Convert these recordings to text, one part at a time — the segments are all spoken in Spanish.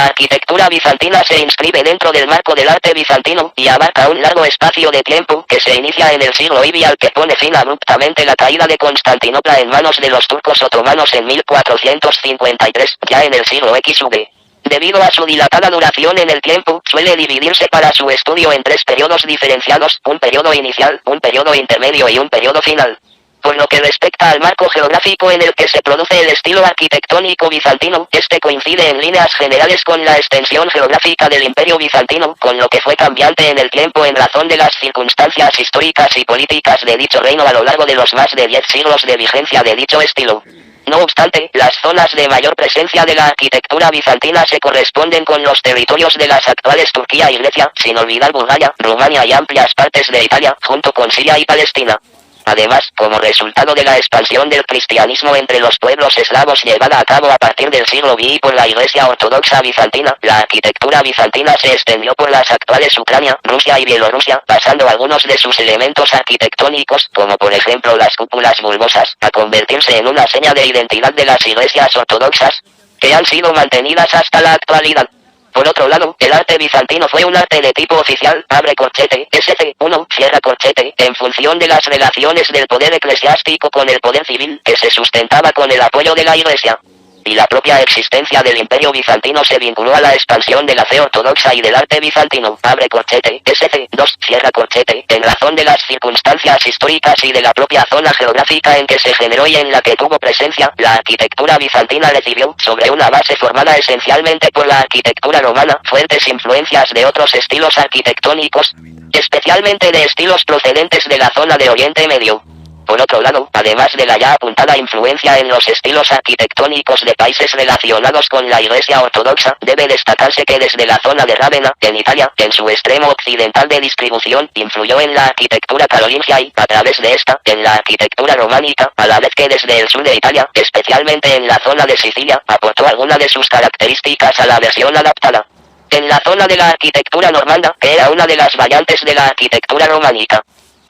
La arquitectura bizantina se inscribe dentro del marco del arte bizantino, y abarca un largo espacio de tiempo, que se inicia en el siglo IV y al que pone fin abruptamente la caída de Constantinopla en manos de los turcos otomanos en 1453, ya en el siglo XV. Debido a su dilatada duración en el tiempo, suele dividirse para su estudio en tres periodos diferenciados, un periodo inicial, un periodo intermedio y un periodo final. Por lo que respecta al marco geográfico en el que se produce el estilo arquitectónico bizantino, este coincide en líneas generales con la extensión geográfica del Imperio bizantino, con lo que fue cambiante en el tiempo en razón de las circunstancias históricas y políticas de dicho reino a lo largo de los más de 10 siglos de vigencia de dicho estilo. No obstante, las zonas de mayor presencia de la arquitectura bizantina se corresponden con los territorios de las actuales Turquía y Grecia, sin olvidar Bulgaria, Rumania y amplias partes de Italia, junto con Siria y Palestina. Además, como resultado de la expansión del cristianismo entre los pueblos eslavos llevada a cabo a partir del siglo V por la Iglesia Ortodoxa bizantina, la arquitectura bizantina se extendió por las actuales Ucrania, Rusia y Bielorrusia, pasando algunos de sus elementos arquitectónicos, como por ejemplo las cúpulas bulbosas, a convertirse en una seña de identidad de las iglesias ortodoxas, que han sido mantenidas hasta la actualidad. Por otro lado, el arte bizantino fue un arte de tipo oficial, abre corchete, SC1, cierra corchete, en función de las relaciones del poder eclesiástico con el poder civil, que se sustentaba con el apoyo de la Iglesia. Y la propia existencia del Imperio bizantino se vinculó a la expansión de la fe ortodoxa y del arte bizantino, abre corchete, SC2, cierra corchete, en razón de las circunstancias históricas y de la propia zona geográfica en que se generó y en la que tuvo presencia. La arquitectura bizantina recibió, sobre una base formada esencialmente por la arquitectura romana, fuertes influencias de otros estilos arquitectónicos, especialmente de estilos procedentes de la zona de Oriente Medio. Por otro lado, además de la ya apuntada influencia en los estilos arquitectónicos de países relacionados con la Iglesia Ortodoxa, debe destacarse que desde la zona de Rávena, en Italia, en su extremo occidental de distribución, influyó en la arquitectura carolingia y, a través de esta, en la arquitectura románica, a la vez que desde el sur de Italia, especialmente en la zona de Sicilia, aportó alguna de sus características a la versión adaptada. En la zona de la arquitectura normanda, que era una de las variantes de la arquitectura románica.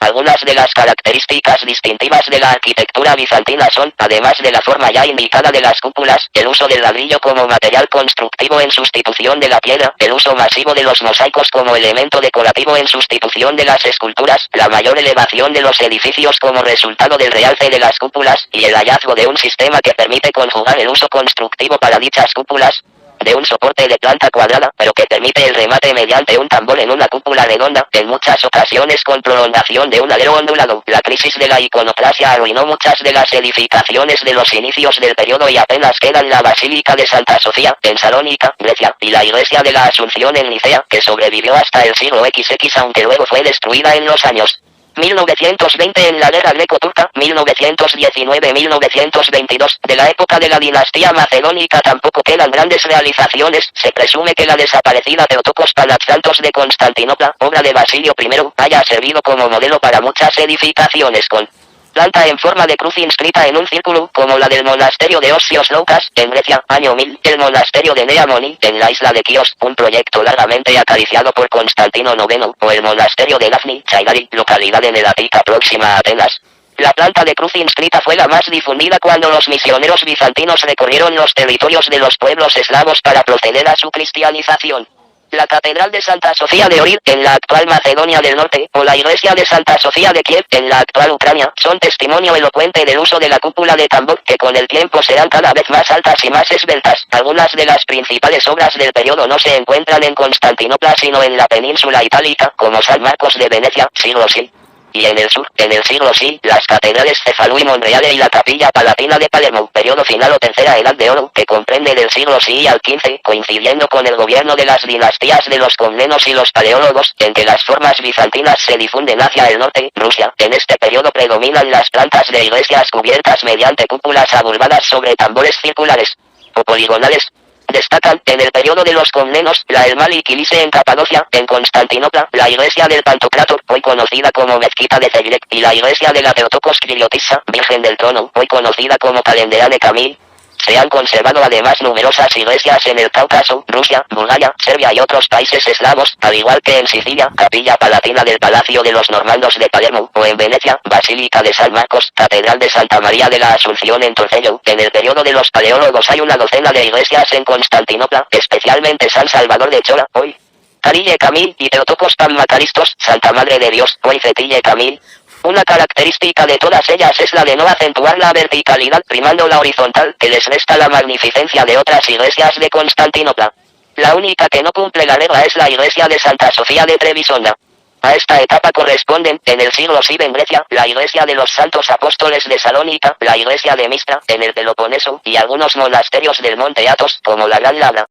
Algunas de las características distintivas de la arquitectura bizantina son, además de la forma ya indicada de las cúpulas, el uso del ladrillo como material constructivo en sustitución de la piedra, el uso masivo de los mosaicos como elemento decorativo en sustitución de las esculturas, la mayor elevación de los edificios como resultado del realce de las cúpulas, y el hallazgo de un sistema que permite conjugar el uso constructivo para dichas cúpulas, de un soporte de planta cuadrada, pero que permite el remate mediante un tambor en una cúpula redonda, en muchas ocasiones con prolongación de un alero ondulado. La crisis de la iconoclasia arruinó muchas de las edificaciones de los inicios del periodo y apenas quedan la Basílica de Santa Sofía, en Salónica, Grecia, y la Iglesia de la Asunción en Nicea, que sobrevivió hasta el siglo XX aunque luego fue destruida en los años 1920 en la guerra greco-turca, 1919-1922, de la época de la dinastía macedónica tampoco quedan grandes realizaciones. Se presume que la desaparecida Theotokos Panaxantos de Constantinopla, obra de Basilio I, haya servido como modelo para muchas edificaciones con planta en forma de cruz inscrita en un círculo, como la del monasterio de Osios Loukas, en Grecia, año 1000, el monasterio de Nea Moni, en la isla de Kios, un proyecto largamente acariciado por Constantino IX, o el monasterio de Dafni, Chaigari, localidad en el Ática próxima a Atenas. La planta de cruz inscrita fue la más difundida cuando los misioneros bizantinos recorrieron los territorios de los pueblos eslavos para proceder a su cristianización. La Catedral de Santa Sofía de Ohrid, en la actual Macedonia del Norte, o la Iglesia de Santa Sofía de Kiev, en la actual Ucrania, son testimonio elocuente del uso de la cúpula de tambor, que con el tiempo serán cada vez más altas y más esbeltas. Algunas de las principales obras del periodo no se encuentran en Constantinopla sino en la península itálica, como San Marcos de Venecia, siglo VI. Y en el sur, en el siglo VI, las catedrales Cefalú y Monreale y la Capilla Palatina de Palermo, periodo final o tercera edad de oro, que comprende del siglo VI al XV, coincidiendo con el gobierno de las dinastías de los Comnenos y los Paleólogos, en que las formas bizantinas se difunden hacia el norte, Rusia. En este periodo predominan las plantas de iglesias cubiertas mediante cúpulas abulbadas sobre tambores circulares o poligonales. Destacan, en el periodo de los Comnenos, la El Mali y Kilise en Capadocia, en Constantinopla, la iglesia del Pantocrator, hoy conocida como Mezquita de Ceglek, y la iglesia de la Theotokos Kriotissa, Virgen del Trono, hoy conocida como Calendeane Camil. Se han conservado además numerosas iglesias en el Cáucaso, Rusia, Bulgaria, Serbia y otros países eslavos, al igual que en Sicilia, Capilla Palatina del Palacio de los Normandos de Palermo, o en Venecia, Basílica de San Marcos, Catedral de Santa María de la Asunción en Torcello. En el periodo de los paleólogos hay una docena de iglesias en Constantinopla, especialmente San Salvador de Chora, hoy Tarille Camil, y Teotocos Pammakaristos, Santa Madre de Dios, hoy Cetille Camil. Una característica de todas ellas es la de no acentuar la verticalidad, primando la horizontal, que les resta la magnificencia de otras iglesias de Constantinopla. La única que no cumple la regla es la iglesia de Santa Sofía de Trebisonda. A esta etapa corresponden, en el siglo VII en Grecia, la iglesia de los Santos Apóstoles de Salónica, la iglesia de Mistra, en el Peloponeso, y algunos monasterios del monte Athos, como la Gran Labra.